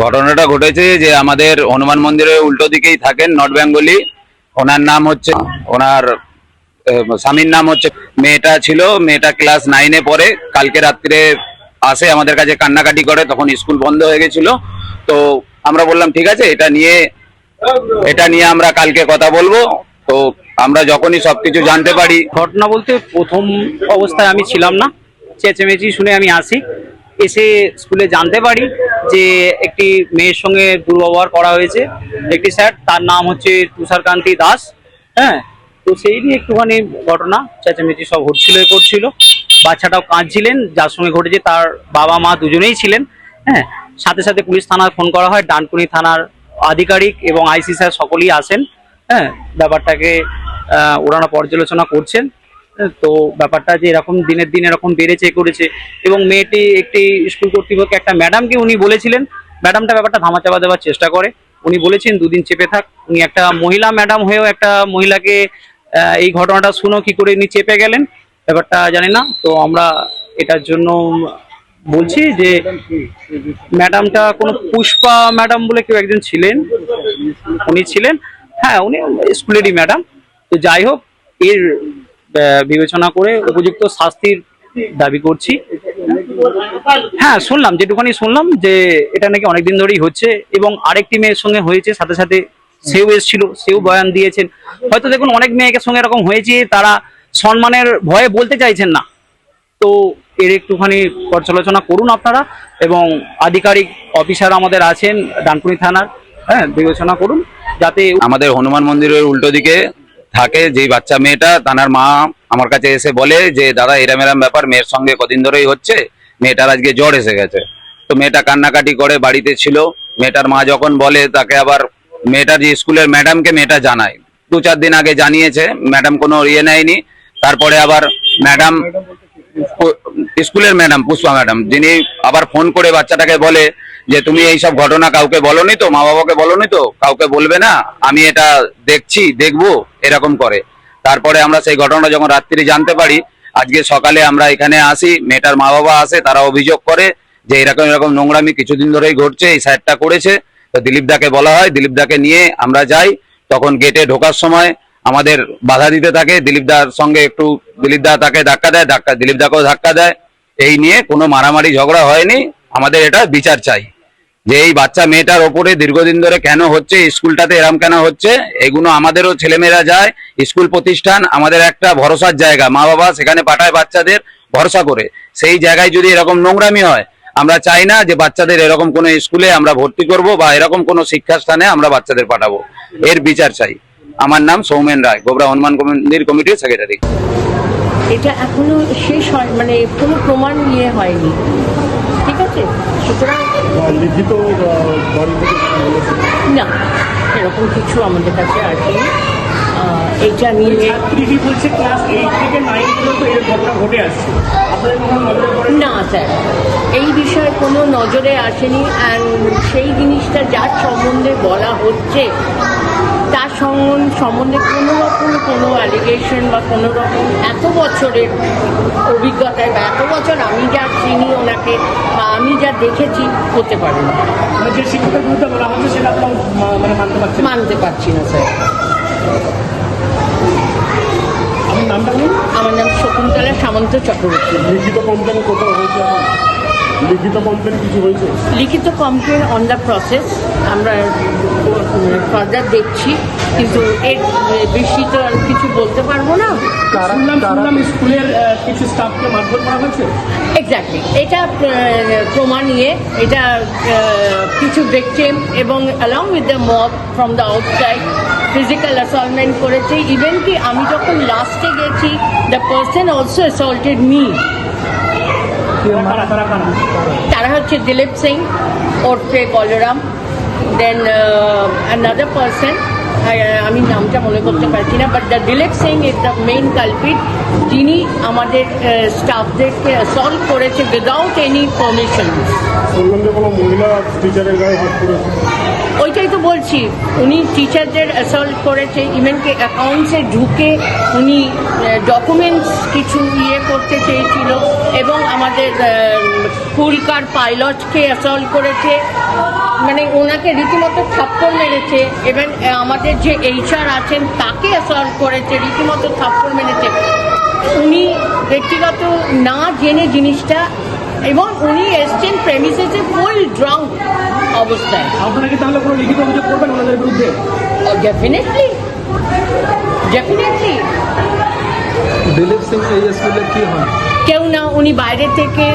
ঘটনাটা ঘটেছে যে আমাদের হনুমান মন্দিরের উল্টো দিকেই থাকেন নর্থ বেঙ্গলি। ওনার নাম হচ্ছে, ওনার স্বামীর নাম হচ্ছে, মেয়েটা ছিল, মেয়েটা ক্লাস 9-এ পড়ে। কালকে রাত্রে আসে আমাদের কাছে কান্নাকাটি করে, তখন স্কুল বন্ধ হয়ে গেছিল। তো আমরা বললাম ঠিক আছে, এটা নিয়ে আমরা কালকে কথা বলবো। তো আমরা যখনই সবকিছু জানতে পারি, ঘটনা বলতে প্রথম অবস্থায় আমি ছিলাম না, চেঁচেমেচি শুনে আমি আসি, এসে স্কুলে জানতে পারি যে একটি মেয়ের সঙ্গে দুর্ব্যবহার করা হয়েছে একটি স্যার, তার নাম হচ্ছে তুষারকান্তি দাস। হ্যাঁ, তো সেই নিয়ে একটুখানি ঘটনা চেঁচেমেচি সব হচ্ছিল করছিল। বাচ্চাটাও কাঁদছিলেন, যার সঙ্গে ঘটেছে তার বাবা মা দুজনেই ছিলেন। হ্যাঁ, সাথে সাথে পুলিশ থানায় ফোন করা হয়, ডানকুনি থানার আধিকারিক এবং আইসি স্যার সকলেই আসেন। হ্যাঁ, ব্যাপারটাকে ওনারা পর্যালোচনা করছেন। তো ব্যাপারটা যে এরকম দিনের দিন এরকম বেড়েছে করেছে, এবং মেয়েটি একটি স্কুল কর্তৃপক্ষ একটা ম্যাডামকে উনি বলেছিলেন, ম্যাডামটা ব্যাপারটা ধামাচাপা দেওয়ার চেষ্টা করে। উনি বলেছেন দুদিন চেপে থাক। উনি একটা মহিলা ম্যাডাম হয়েও একটা মহিলাকে এই ঘটনাটা শুনো কি করে উনি চেপে গেলেন ব্যাপারটা জানি না। তো আমরা এটার জন্য বলছি যে ম্যাডামটা কোনো পুষ্পা ম্যাডাম বলে কেউ একজন ছিলেন, উনি ছিলেন। হ্যাঁ, উনি স্কুলেরই ম্যাডাম। তো যাই হোক, এর বিবেচনা করে উপযুক্ত শাস্তির দাবি করছি। হ্যাঁ, শুনলাম, যেটুখানি শুনলাম যে এটা নাকি অনেকদিন ধরেই হচ্ছে, এবং আরেকটি মেয়ের সঙ্গে হয়েছে, সাথে সাথে সেও এসেছিল, সেও বয়ান দিয়েছেন। হয়তো দেখুন অনেক মেয়েকে সঙ্গে এরকম হয়েছে, তারা সম্মানের ভয়ে বলতে চাইছেন না। তো এর একটুখানি পর্যালোচনা করুন আপনারা, এবং আধিকারিক অফিসার আমাদের আছেন ডানকুনি থানার, হ্যাঁ, বিবেচনা করুন যাতে। আমাদের হনুমান মন্দিরের উল্টো দিকে থাকে যেই বাচ্চা মেয়েটা, তানার মা আমার কাছে এসে বলে যে দাদা এরম এরম ব্যাপার, মেয়ের সঙ্গে কদিন ধরেই হচ্ছে, মেয়েটার আজকে জ্বর এসে গেছে। তো মেয়েটা কান্নাকাটি করে বাড়িতে ছিল। মেয়েটার মা যখন বলে, তাকে আবার মেয়েটার যে স্কুলের ম্যাডামকে মেয়েটা জানায়, 2-4 দিন আগে জানিয়েছে, ম্যাডাম কোনো ইয়ে নেয়নি। তারপরে আবার ম্যাডাম, স্কুলের ম্যাডাম পুষ্পা ম্যাডাম, যিনি আবার ফোন করে বাচ্চাটাকে বলে যে তুমি এইসব ঘটনা কাউকে বলনি তো, মা বাবাকে বলনি তো, কাউকে বলবে না, আমি এটা দেখবো, এরকম করে। তারপরে আমরা সেই ঘটনা যখন রাত্রি জানতে পারি, আজকে সকালে আমরা এখানে আসি, মেয়েটার মা বাবা আসে, তারা অভিযোগ করে যে এরকম এরকম নোংরামি কিছুদিন ধরেই ঘটছে, এই স্যারটা করেছে। তো দিলীপ দাকে বলা হয়, দিলীপ দাকে নিয়ে আমরা যাই। তখন গেটে ঢোকার সময় আমাদের বাধা দিতে থাকে, দিলীপ দার সঙ্গে একটু, দিলীপ দা তাকে ধাক্কা দেয়, দিলীপ দাকেও ধাক্কা দেয়। এই নিয়ে কোনো মারামারি ঝগড়া হয়নি। আমাদের এটা বিচার চাই যে এই বাচ্চা মেয়েটার ওপরে দীর্ঘদিন ধরে কেন হচ্ছে, স্কুলটাতে এরম কেন হচ্ছে। এগুলো আমাদেরও ছেলেমেয়েরা যায়, স্কুল প্রতিষ্ঠান আমাদের একটা ভরসার জায়গা, মা বাবা সেখানে পাঠায় বাচ্চাদের ভরসা করে। সেই জায়গায় যদি এরকম নোংরামি হয়, আমরা চাই না যে বাচ্চাদের এরকম কোনো স্কুলে আমরা ভর্তি করব বা এরকম কোনো শিক্ষাস্থানে আমরা বাচ্চাদের পাঠাবো। এর বিচার চাই। আমার নাম সৌমেন রায়, গোবরা হনুমান মন্দির কমিটির সেক্রেটারি। এটা এখনো শেষ হয়, মানে কোনো প্রমাণ নিয়ে হয়নি, ঠিক আছে? সুতরাং লিখিত না, এরকম কিছু আমাদের কাছে আসেনি। এটা নিয়ে ছাত্রী বলছে ক্লাস 8 থেকে 9 পর্যন্ত এই ঘটনা ঘটে আসছে, আপনাদের কোনো নজরে পড়ে না স্যার, এই বিষয়ে কোনো নজরে আসেনি। অ্যান্ড সেই জিনিসটা যার সম্বন্ধে বলা হচ্ছে, তার সম্বন্ধে কোনো রকম কোনো অ্যালিগেশন বা কোনো রকম এত বছরের অভিজ্ঞতায় বা এত বছর আমি যা চিনি ওনাকে বা আমি যা দেখেছি হতে পারে না। মানে যে শিক্ষকের বিরুদ্ধে বলা হচ্ছে সেটা আপনার মানে মানতে পারছি না স্যার। আমার নামটা বলুন। আমার নাম শকুন্তলা সামন্ত চক্রবর্তী। লিখিত কমপ্লেন কোথাও হয়েছে? লিখিত কমপ্লেন কিছু হয়েছে? লিখিত কমপ্লেন অন দ্য প্রসেস, আমরা ফার্দার দেখছি, কিন্তু এর বেশি তো আর কিছু বলতে পারবো না। শুনলাম স্কুলের কিছু স্টাফকে মারধর করা হয়েছে। এক্স্যাক্টলি, এটা প্রমাণ নিয়ে, এটা কিছু ভিকটিম এবং along with the mob from the outside physical assaultment করেছে। ইভেন কি আমি যখন লাস্টে গেছি, the person also assaulted me. তারা হচ্ছে দিলীপ সিং ওরফে বলরাম, দেন অ্যানাদার পার্সন, আমি নামটা মনে করতে পারছি না, but the Dilip Singh is the main culprit, যিনি আমাদের স্টাফদেরকে অ্যাসল্ট করেছে উইদাউট এনি পারমিশন। কোনো মহিলা টিচারের গায়ে হাত করেছে? ওইটাই তো বলছি, উনি টিচারদের অ্যাসল্ট করেছে। ইভেনকে অ্যাকাউন্টসে ঢুকে উনি ডকুমেন্টস কিছু করতে চেয়েছিল, এবং আমাদের স্কুল কার পাইলটকে অ্যাসল্ট করেছে। ওনাকে রীতিমতো থাপ্পড় মেরেছে এবং আমাদের যে HR আছেন তাকে অ্যাসল্ট করেছে, রীতিমতো থাপ্পড় মেরেছে। উনি ব্যক্তিগত না জেনে জিনিসটা, এবং উনি এসছেন প্রেমিসেসে ফুল ড্রাঙ্ক অবস্থায়। আপনারা কি তাহলে কোনো লিখিত অভিযোগ করবেন ওনাদের বিরুদ্ধে? Definitely definitely. দিলীপ সিং এই স্কুলে কি হয়? কেউ না, উনি বাইরে থেকে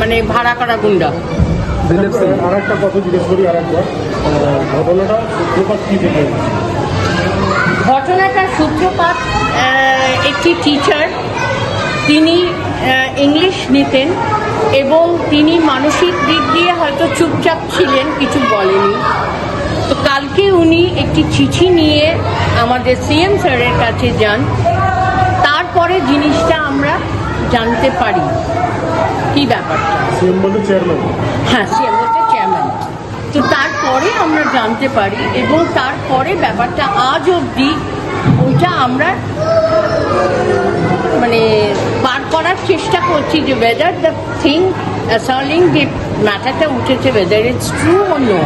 মানে ভাড়া করা গুন্ডা। দিলীপ সিং আর একটা কথা জিজ্ঞেস করি আরেকবার, ঘটনাটা সূত্রপাত কি থেকে? ঘটনাটার সূত্রপাত একটি টিচার, তিনি ইংলিশ নিতেন এবং তিনি মানসিক দিক দিয়ে হয়তো চুপচাপ ছিলেন, কিছু বলেনি। তো কালকে উনি একটি চিঠি নিয়ে আমাদের CM স্যারের কাছে যান, তারপরে জিনিসটা আমরা জানতে পারি কি ব্যাপারটা। সিএম বলতে চেয়ারম্যান? হ্যাঁ, CM বলতে চেয়ারম্যান। তো তারপরে আমরা জানতে পারি এবং তারপরে ব্যাপারটা আজ অবধি ওইটা আমরা মানে পার করার চেষ্টা করছি যে ওয়েদার দ্য থিং অ্যাসলিং যে ম্যাটারটা উঠেছে, whether it's true or no,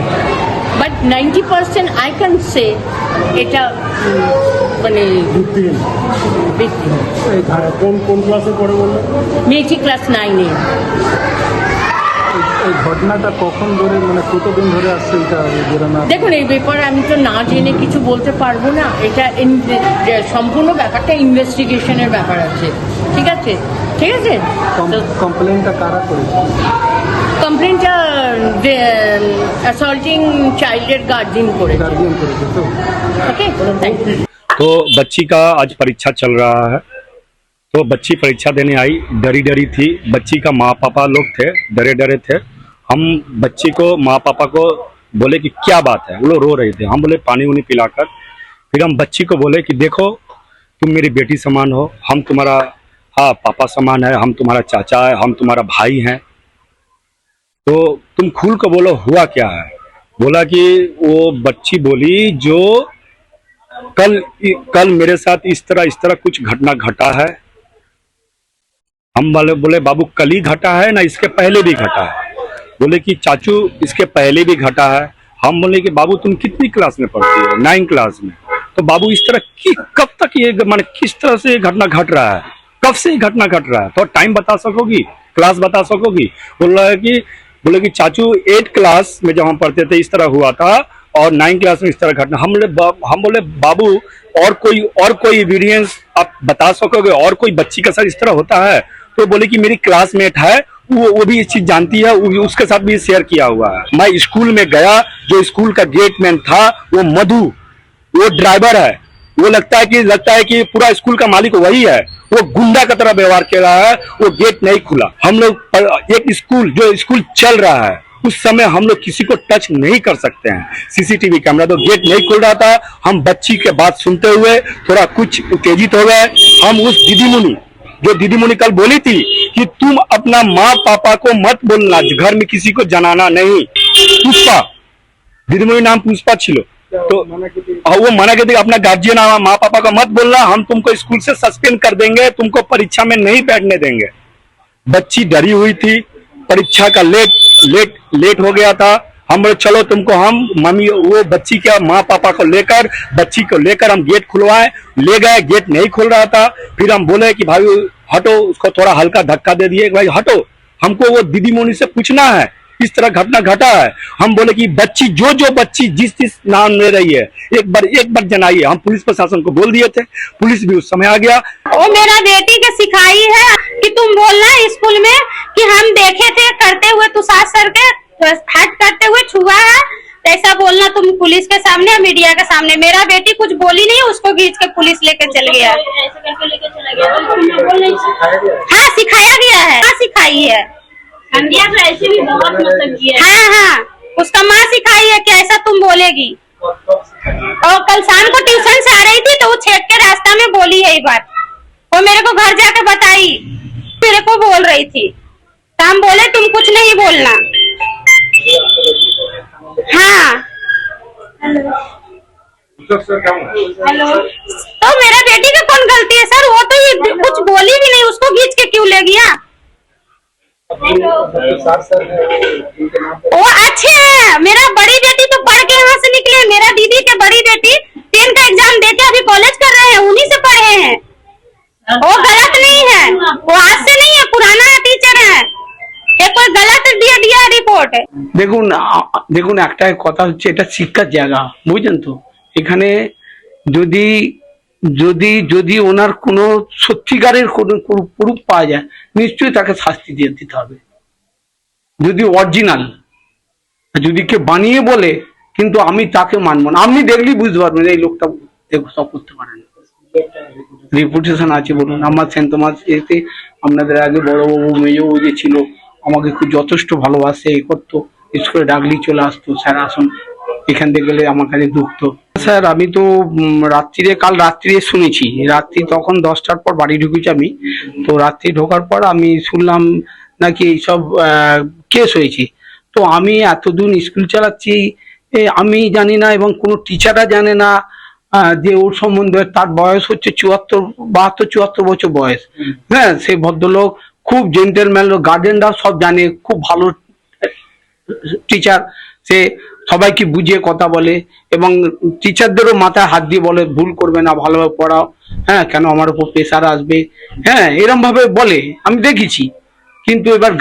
but 90% I can say এটা মানে ভিত্তিহীন। ভিত্তিহীন। কোন কোন ক্লাসে পড়ে বললেন? মেয়েটি ক্লাস 9-এ। এই ঘটনাটা কখন ধরে, মানে কতদিন ধরে আসছে এটা বেরোনা? দেখুন, এই ব্যাপারে আমি তো না জেনে কিছু বলতে পারবো না। এটা সম্পূর্ণ ব্যাপারটা ইনভেস্টিগেশনের ব্যাপার আছে। ঠিক আছে, ঠিক আছে। কমপ্লেনটা কারা করেছে? কমপ্লেনটা অ্যাসল্টিং চাইল্ডের গার্জিয়ান করেছে। গার্জিয়ান করেছে তো? ওকে, থ্যাংক ইউ। तो बच्ची का आज परीक्षा चल रहा है, तो बच्ची परीक्षा देने आई, डरी डरी थी। बच्ची का माँ पापा लोग थे, डरे डरे थे। हम बच्ची को माँ पापा को बोले कि क्या बात है, वो लोग रो रहे थे। हम बोले पानी उनी पिलाकर। फिर हम बच्ची को बोले कि देखो तुम मेरी बेटी समान हो, हम तुम्हारा हाँ पापा समान है, हम तुम्हारा चाचा है, हम तुम्हारा भाई हैं, तो तुम खुल को बोलो हुआ क्या है। बोला कि वो बच्ची बोली जो कल मेरे साथ इस तरह कुछ घटना घटा है। हम बोले बाबू कल ही घटा है ना, इसके पहले भी घटा है? बोले कि चाचू इसके पहले भी घटा है। हम बोले कि बाबू तुम कितनी क्लास में पढ़ती हो? 9 क्लास में। तो बाबू इस तरह की कब तक ये माने किस तरह से ये घटना घट रहा है, कब से ये घटना घट रहा है, तो टाइम बता सकोगी, क्लास बता सकोगी? बोल रहा है कि बोले कि चाचू 8 क्लास में जब हम पढ़ते थे इस तरह हुआ था, और 9 क्लास में इस तरह घटना। हम बोले बाबू और कोई एविडेंस आप बता सकोगे, और कोई बच्ची के साथ इस तरह होता है? तो बोले कि मेरी क्लासमेट है, वो भी इस चीज जानती है, उसके साथ भी शेयर किया हुआ है। मैं स्कूल में गया, जो स्कूल का गेटमैन था वो मधु, वो ड्राइवर है, वो लगता है कि पूरा स्कूल का मालिक वही है। वो गुंडा की तरह व्यवहार कर रहा है, वो गेट नहीं खुला। हम लोग एक स्कूल चल रहा है, उस समय हम लोग किसी को टच नहीं कर सकते हैं। CCTV कैमरा तो गेट नहीं खुल रहा था। हम बच्ची के बात सुनते हुए थोड़ा कुछ उत्तेजित हो गए। हम उस दीदी मुनि कल बोली थी कि तुम अपना माँ पापा को मत बोलना, घर में किसी को जनाना नहीं। पुष्पा दीदी मुनि नाम पुष्पा छिलो, तो वो मना के अपना गार्जियन माँ पापा को मत बोलना, हम तुमको स्कूल से सस्पेंड कर देंगे, तुमको परीक्षा में नहीं बैठने देंगे। बच्ची डरी हुई थी, परीक्षा का लेट हो गया था। हम बोले चलो तुमको हम मम्मी वो बच्ची के माँ पापा को लेकर हम गेट खुलवाए, ले गए। गेट नहीं खुल रहा था। फिर हम बोले कि भाई हटो, उसको थोड़ा हल्का धक्का दे दिए, भाई हटो, हमको वो दीदी मोनी से पूछना है, इस तरह घटना घटा है। हम बोले कि बच्ची जो बच्ची जिस नाम ले रही है एक बार जनाइए। हम पुलिस प्रशासन को बोल दिए थे, पुलिस भी उस समय आ गया। वो मेरा बेटी के सिखाई है कि तुम बोलना स्कूल में कि हम देखे थे करते हुए, तुषार सर के हट करते हुए छुआ है, ऐसा बोलना तुम पुलिस के सामने, मीडिया के सामने। मेरा बेटी कुछ बोली नहीं, उसको खींच के पुलिस लेके चल गया। हाँ सिखाया गया है, हाँ सिखाई है। ऐसे भी बहुत मतलब किया। हाँ उसका माँ सिखाई है कि ऐसा तुम बोलेगी। और कल शाम को ट्यूशन से आ रही थी तो वो छेक के रास्ता में बोली है ये बात, वो मेरे को घर जाके बताई, मेरे को बोल रही थी। तो हम बोले तुम कुछ नहीं बोलना। हाँ हेलो, तो मेरा बेटी का कौन गलती है सर? वो तो ये कुछ बोली भी नहीं, उसको खींच के क्यों ले गया? वो अच्छे हैं, मेरा बड़ी बेटी দেখুন দেখুন একটাই কথা হচ্ছে, এটা শিক্ষার জায়গা, বুঝলেন তো। এখানে যদি যদি যদি ওনার কোনো সত্যিকারের কোনো প্রুফ পাওয়া যায়, নিশ্চয়ই তাকে শাস্তি দিয়ে দিতে হবে, যদি অরিজিনাল। যদি কে বানিয়ে বলে, কিন্তু আমি তাকে মানবো না। আপনি দেখলেই বুঝতে পারবেন এই লোকটা সব করতে পারে না। রেপুটেশন আছে বলুন। আমার সেন্ট থমাস এতে আপনাদের আগে বড়বাবু মেজবাবু যে ছিল, আমাকে খুব যথেষ্ট ভালোবাসে, এ করতো, স্কুলে ডাকলেই চলে আসতো, স্যার আসুন, এখান থেকে গেলে আমার কাছে ঢুকতো। স্যার আমি তো কাল রাত্রিরে শুনেছি, রাত্রি তখন 10টার পর বাড়ি ঢুকেছি আমি। তো রাত্রি ঢোকার পর আমি শুনলাম নাকি এইসব কেস হয়েছে। তো আমি এতদিন স্কুল চালাচ্ছি, আমি জানি না এবং কোনো টিচাররা জানে না যে ওর সম্বন্ধে। তার বয়স হচ্ছে 72 বছর বয়স। হ্যাঁ, সে ভদ্রলোক খুব জেন্টেলম্যান, গার্জেনরা সব জানে, খুব ভালো টিচার। সে সবাইকে বুঝিয়ে কথা বলে এবং টিচারদেরও মাথায় হাত দিয়ে বলে ভুল করবে না, ভালোভাবে পড়াও, হ্যাঁ, কেন আমার উপর প্রেশার আসবে, হ্যাঁ, এরম ভাবে বলে, আমি দেখেছি। কিন্তু এবার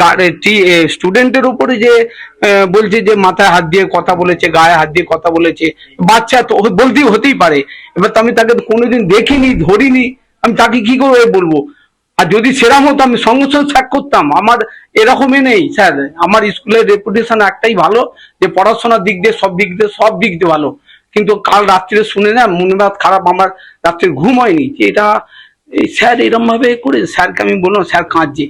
স্টুডেন্টের উপরে যে বলছে যে মাথায় হাত দিয়ে কথা বলেছে, গায়ে হাত দিয়ে কথা বলেছে, বাচ্চা তো হতেই পারে। এবার তো আমি তাকে কোনোদিন দেখিনি, ধরিনি, আমি তাকে কি করে বলবো? আর যদি সেরকম হতো আমি সঙ্গে সঙ্গে স্যাক করতাম। আমার এরকমই নেই স্যার, আমার স্কুলের রেপুটেশন একটাই ভালো, যে পড়াশোনার দিক দিয়ে সব দিক দিয়ে ভালো। কিন্তু কাল রাত্রে শুনে না মনে খারাপ, আমার রাত্রে ঘুম হয়নি যে এটা স্যার এরম ভাবে করে। স্যারকে আমি বললাম, স্যার কাঁদছে,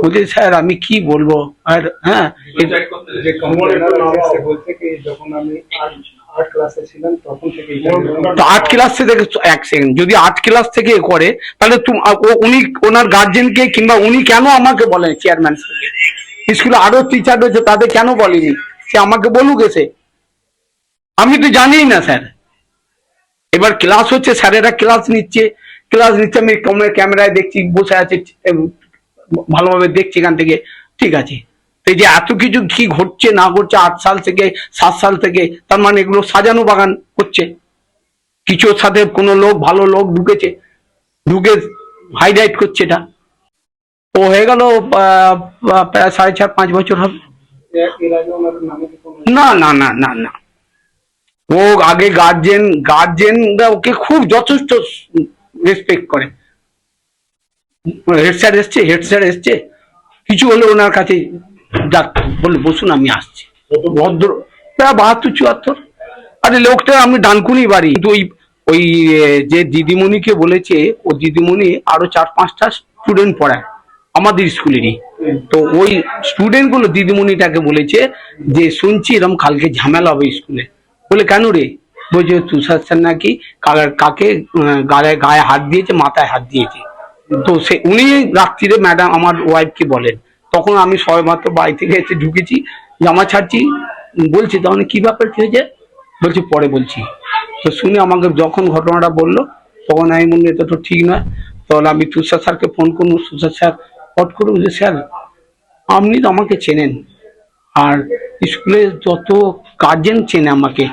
বলছে স্যার আমি কি বলবো। আর হ্যাঁ, যখন আমি 8 ক্লাসে ছিলাম তখন থেকে, তো 8 ক্লাস থেকে, এক সেকেন্ড, যদি 8 ক্লাস থেকে করে, তাহলে উনি ওনার গার্জেনকে কিংবা উনি কেন আমাকে বলেন চেয়ারম্যান স্কুলে আরো টিচার রয়েছে তাদের কেন বলেনি? সে আমাকে বলুক এসে, আমি তো জানি না স্যার। এবার ক্লাস হচ্ছে, স্যারেরা ক্লাস নিচ্ছে, আমি ক্যামেরায় দেখছি, বসে আছে, ভালোভাবে দেখছি এখান থেকে, ঠিক আছে। এই যে এত কিছু কি ঘটছে না ঘটছে 8 সাল থেকে 7 সাল থেকে, তার মানে এগুলো সাজানো বাগান করছে। কিছুর সাথে কোনো লোক, ভালো লোক ঢুকে হাইলাইট করছে এটা। ও হয়ে গেল প্রায় 4.5-5 বছর হবে। না না না না না, ও আগে গার্জেনরা ওকে খুব যথেষ্ট রেসপেক্ট করে। হেড স্যার এসছে, কিছু হলে ওনার কাছে বলে বসুন, আমি আসছি। ভদ্র, প্রায় 72-74। আরে লোকটা আমি ডানকুনি বাড়ি। কিন্তু ওই যে দিদিমণিকে বলেছে, ও দিদিমণি আরো 4-5টা স্টুডেন্ট পড়ায় আমাদের স্কুলেরই। তো ওই স্টুডেন্ট গুলো দিদিমণিটাকে বলেছে যে শুনছি এরকম কালকে ঝামেলা হবে স্কুলে। বলে কেন রে? বলছে তুষার স্যার নাকি কাকে গায়ে হাত দিয়েছে, মাথায় হাত দিয়েছে। তো উনি রাত্রিরে ম্যাডাম আমার ওয়াইফকে বলেন। তখন আমি সবাই মাত্র বাড়ি থেকে এসে ঢুকেছি, জামা ছাড়ছি, বলছি তখন কি ব্যাপার কি হয়েছে, বলছি পরে বলছি। তো শুনে আমাকে যখন ঘটনাটা বললো, তখন আমি মনে এটা তো ঠিক নয়। তাহলে আমি তুষার স্যারকে ফোন করবো। তুষার স্যার হট করে বলছে, স্যার আপনি তো আমাকে চেনেন, আর স্কুলে যত গার্জেন চেনে আমাকে,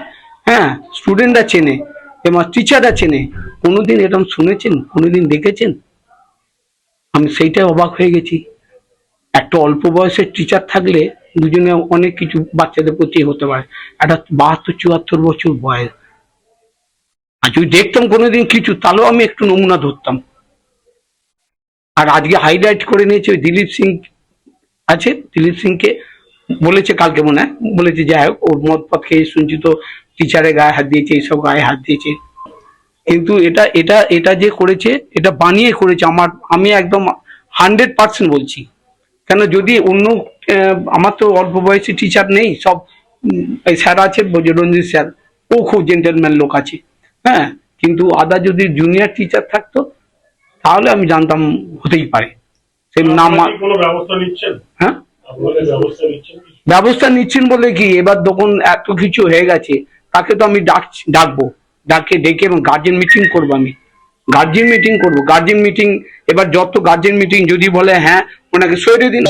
হ্যাঁ, স্টুডেন্টরা চেনে এবং টিচাররা চেনে, কোনোদিন এরকম শুনেছেন, কোনোদিন দেখেছেন? আমি সেইটাই অবাক হয়ে গেছি। একটা অল্প বয়সের টিচার থাকলে দুজনে অনেক কিছু বাচ্চাদের প্রতি হতে পারে। একটা 72-74 বছর বয়স, আর যদি দেখতাম কোনোদিন কিছু, তাহলেও আমি একটু নমুনা ধরতাম। আর আজকে হাইলাইট করে নিয়েছে ওই দিলীপ সিং আছে, দিলীপ সিংকে বলেছে কালকে মনে হয়, বলেছে যাই হোক, ওর মদ পথ খেয়ে শুনছি তো টিচারের গায়ে হাত দিয়েছে, এইসব গায়ে হাত দিয়েছে। কিন্তু এটা যে করেছে, এটা বানিয়ে করেছে। আমি একদম 100% বলছি। কেন যদি অন্য আমার তো অল্প বয়সী টিচার নেই, সব স্যার আছে, রঞ্জিত স্যার, ও খুব জেন্টেলম্যান লোক আছে, হ্যাঁ, কিন্তু যদি জুনিয়র টিচার থাকতো তাহলে আমি জানতাম হতেই পারে। সে নাম হ্যাঁ, ব্যবস্থা নিচ্ছেন বলে কি, এবার যখন এত কিছু হয়ে গেছে, তাকে তো আমি ডাকবো, ডেকে এবং গার্জেন মিটিং করবো। আমি গার্জেন মিটিং, এবার যত গার্জেন মিটিং যদি বলে হ্যাঁ ওনাকে সরিয়ে দিন।